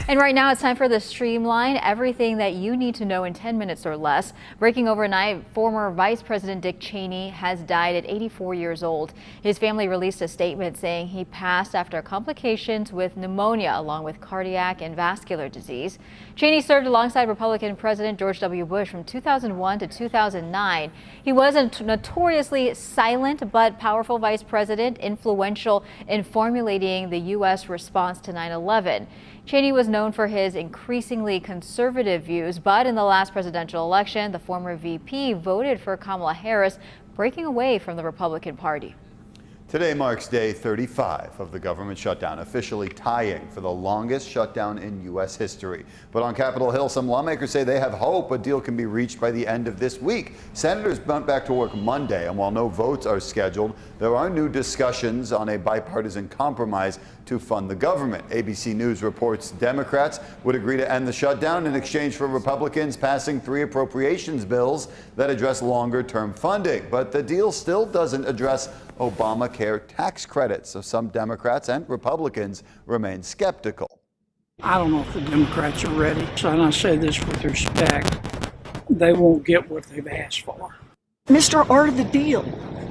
And right now it's time for the Streamline, everything that you need to know in 10 minutes or less. Breaking overnight, former Vice President Dick Cheney has died at 84 years old. His family released a statement saying he passed after complications with pneumonia along with cardiac and vascular disease. Cheney served alongside Republican President George W. Bush from 2001 to 2009. He was a notoriously silent but powerful vice president, influential in formulating the U.S. response to 9/11. Cheney was known for his increasingly conservative views, but in the last presidential election, the former VP voted for Kamala Harris, breaking away from the Republican Party. Today marks day 35 of the government shutdown, officially tying for the longest shutdown in U.S. history. But on Capitol Hill, some lawmakers say they have hope a deal can be reached by the end of this week. Senators went back to work Monday, and while no votes are scheduled, there are new discussions on a bipartisan compromise to fund the government. ABC News reports Democrats would agree to end the shutdown in exchange for Republicans passing 3 appropriations bills that address longer-term funding. But the deal still doesn't address Obamacare tax credits, so some Democrats and Republicans remain skeptical. I don't know if the Democrats are ready, so and I say this with respect, they won't get what they've asked for. Mr. Art of the deal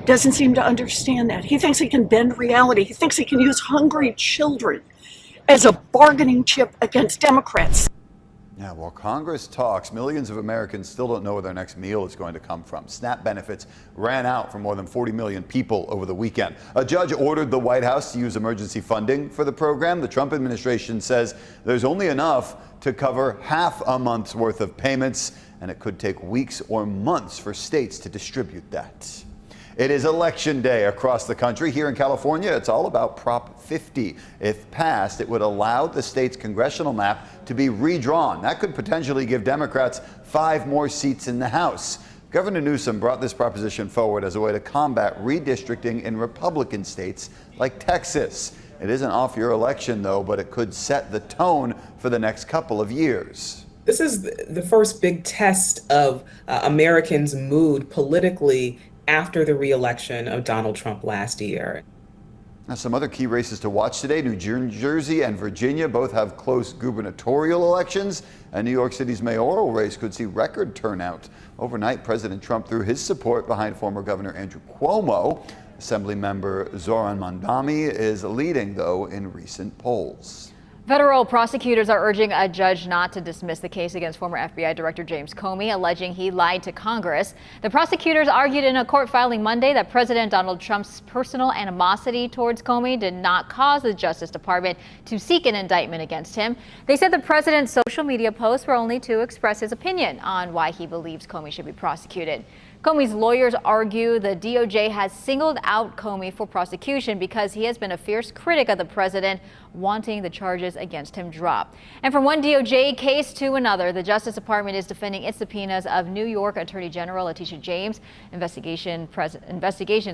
doesn't seem to understand that. He thinks he can bend reality. He thinks he can use hungry children as a bargaining chip against Democrats. Yeah, while Congress talks, millions of Americans still don't know where their next meal is going to come from. SNAP benefits ran out for more than 40 million people over the weekend. A judge ordered the White House to use emergency funding for the program. The Trump administration says there's only enough to cover half a month's worth of payments, and it could take weeks or months for states to distribute that. It is election day across the country. Here in California, it's all about Prop 50. If passed, it would allow the state's congressional map to be redrawn. That could potentially give Democrats 5 more seats in the House. Governor Newsom brought this proposition forward as a way to combat redistricting in Republican states like Texas. It isn't off your election, though, but it could set the tone for the next couple of years. This is the first big test of Americans' mood politically after the re-election of Donald Trump last year. Now, some other key races to watch today. New Jersey and Virginia both have close gubernatorial elections, and New York City's mayoral race could see record turnout. Overnight, President Trump threw his support behind former Governor Andrew Cuomo. Assemblymember Zoran Mondani is leading, though, in recent polls. Federal prosecutors are urging a judge not to dismiss the case against former FBI Director James Comey, alleging he lied to Congress. The prosecutors argued in a court filing Monday that President Donald Trump's personal animosity towards Comey did not cause the Justice Department to seek an indictment against him. They said the president's social media posts were only to express his opinion on why he believes Comey should be prosecuted. Comey's lawyers argue the DOJ has singled out Comey for prosecution because he has been a fierce critic of the president, wanting the charges against him dropped. And from one DOJ case to another, the Justice Department is defending its subpoenas of New York Attorney General Letitia James' investigations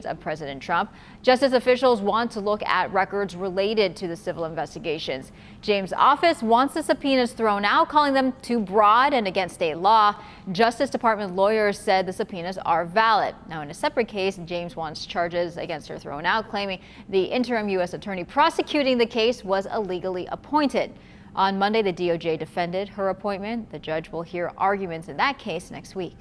of President Trump. Justice officials want to look at records related to the civil investigations. James' office wants the subpoenas thrown out, calling them too broad and against state law. Justice Department lawyers said the subpoenas are valid. Now, in a separate case, James wants charges against her thrown out, claiming the interim U.S. attorney prosecuting the case was illegally appointed. On Monday, the DOJ defended her appointment. The judge will hear arguments in that case next week.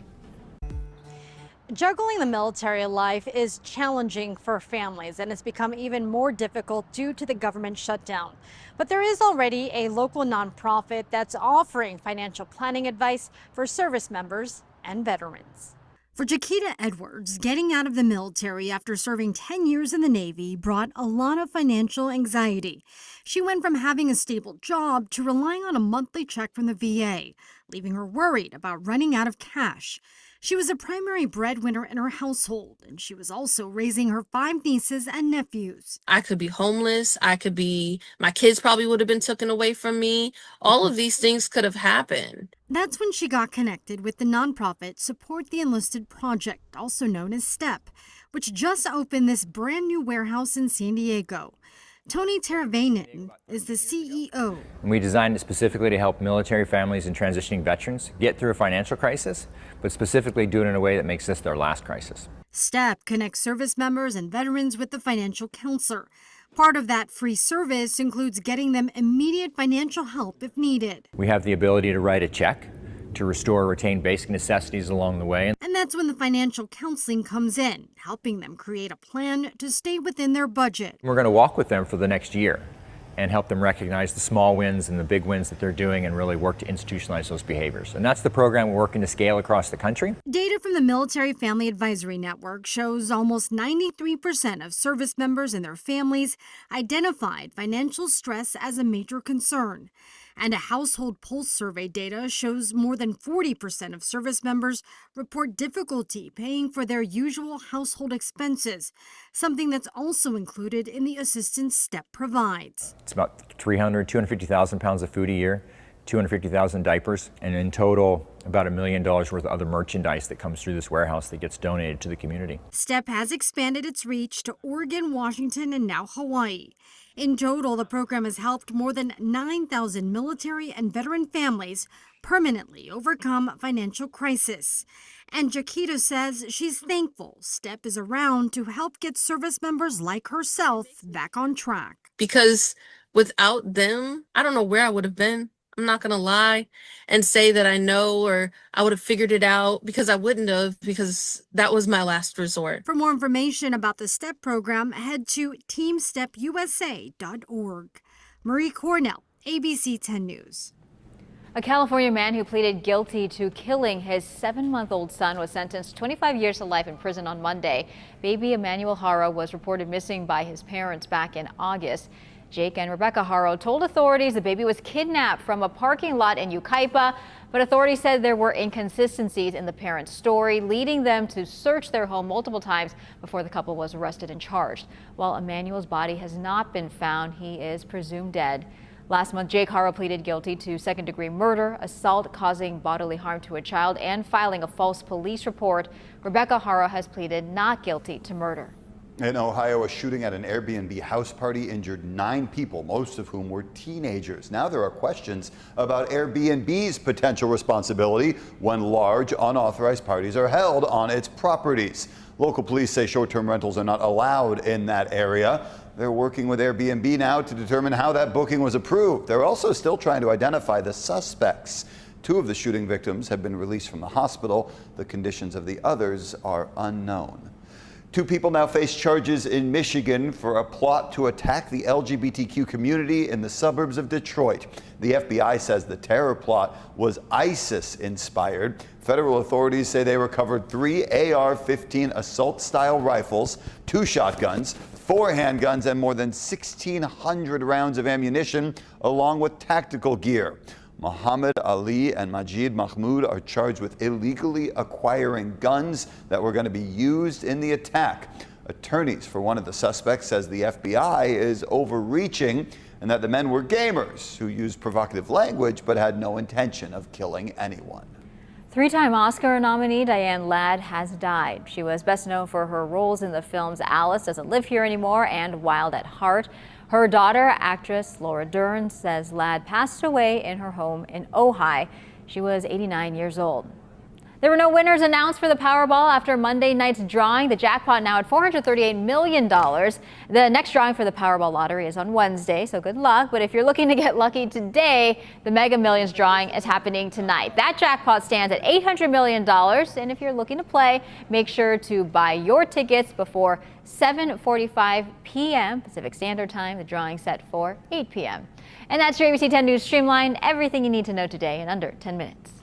Juggling the military life is challenging for families, and it's become even more difficult due to the government shutdown. But there is already a local nonprofit that's offering financial planning advice for service members and veterans. For Jaquita Edwards, getting out of the military after serving 10 years in the Navy brought a lot of financial anxiety. She went from having a stable job to relying on a monthly check from the VA, leaving her worried about running out of cash. She was a primary breadwinner in her household, and she was also raising her 5 nieces and nephews. I could be homeless. My kids probably would have been taken away from me. All of these things could have happened. That's when she got connected with the nonprofit Support the Enlisted Project, also known as STEP, which just opened this brand new warehouse in San Diego. Tony Teravainen is the CEO. We designed it specifically to help military families and transitioning veterans get through a financial crisis, but specifically do it in a way that makes this their last crisis. STEP connects service members and veterans with the financial counselor. Part of that free service includes getting them immediate financial help if needed. We have the ability to write a check to restore or retain basic necessities along the way. And that's when the financial counseling comes in, helping them create a plan to stay within their budget. We're going to walk with them for the next year and help them recognize the small wins and the big wins that they're doing and really work to institutionalize those behaviors. And that's the program we're working to scale across the country. Data from the Military Family Advisory Network shows almost 93% of service members and their families identified financial stress as a major concern. And a household pulse survey data shows more than 40% of service members report difficulty paying for their usual household expenses, something that's also included in the assistance STEP provides. It's about 250,000 pounds of food a year, 250,000 diapers, and in total, about $1 million worth of other merchandise that comes through this warehouse that gets donated to the community. STEP has expanded its reach to Oregon, Washington, and now Hawaii. In total, the program has helped more than 9,000 military and veteran families permanently overcome financial crisis. And Jaquita says she's thankful STEP is around to help get service members like herself back on track. Because without them, I don't know where I would have been. I'm not going to lie and say that I know or I would have figured it out, because I wouldn't have, because that was my last resort. For more information about the STEP program, head to teamstepusa.org. Marie Cornell, ABC 10 News. A California man who pleaded guilty to killing his 7-month-old son was sentenced to 25 years to life in prison on Monday. Baby Emmanuel Haro was reported missing by his parents back in August. Jake and Rebecca Haro told authorities the baby was kidnapped from a parking lot in Yucaipa, but authorities said there were inconsistencies in the parents' story, leading them to search their home multiple times before the couple was arrested and charged. While Emmanuel's body has not been found, he is presumed dead. Last month, Jake Haro pleaded guilty to second-degree murder, assault causing bodily harm to a child, and filing a false police report. Rebecca Haro has pleaded not guilty to murder. In Ohio, a shooting at an Airbnb house party injured 9 people, most of whom were teenagers. Now there are questions about Airbnb's potential responsibility when large, unauthorized parties are held on its properties. Local police say short-term rentals are not allowed in that area. They're working with Airbnb now to determine how that booking was approved. They're also still trying to identify the suspects. 2 of the shooting victims have been released from the hospital. The conditions of the others are unknown. 2 people now face charges in Michigan for a plot to attack the LGBTQ community in the suburbs of Detroit. The FBI says the terror plot was ISIS-inspired. Federal authorities say they recovered 3 AR-15 assault-style rifles, 2 shotguns, 4 handguns, and more than 1,600 rounds of ammunition, along with tactical gear. Muhammad Ali and Majid Mahmoud are charged with illegally acquiring guns that were going to be used in the attack. Attorneys for one of the suspects says the FBI is overreaching and that the men were gamers who used provocative language but had no intention of killing anyone. 3-time Oscar nominee Diane Ladd has died. She was best known for her roles in the films Alice Doesn't Live Here Anymore and Wild at Heart. Her daughter, actress Laura Dern, says Ladd passed away in her home in Ojai. She was 89 years old. There were no winners announced for the Powerball after Monday night's drawing. The jackpot now at $438 million. The next drawing for the Powerball lottery is on Wednesday, so good luck. But if you're looking to get lucky today, the Mega Millions drawing is happening tonight. That jackpot stands at $800 million. And if you're looking to play, make sure to buy your tickets before 7:45 p.m. Pacific Standard Time. The drawing set for 8 p.m. And that's your ABC 10 News Streamline. Everything you need to know today in under 10 minutes.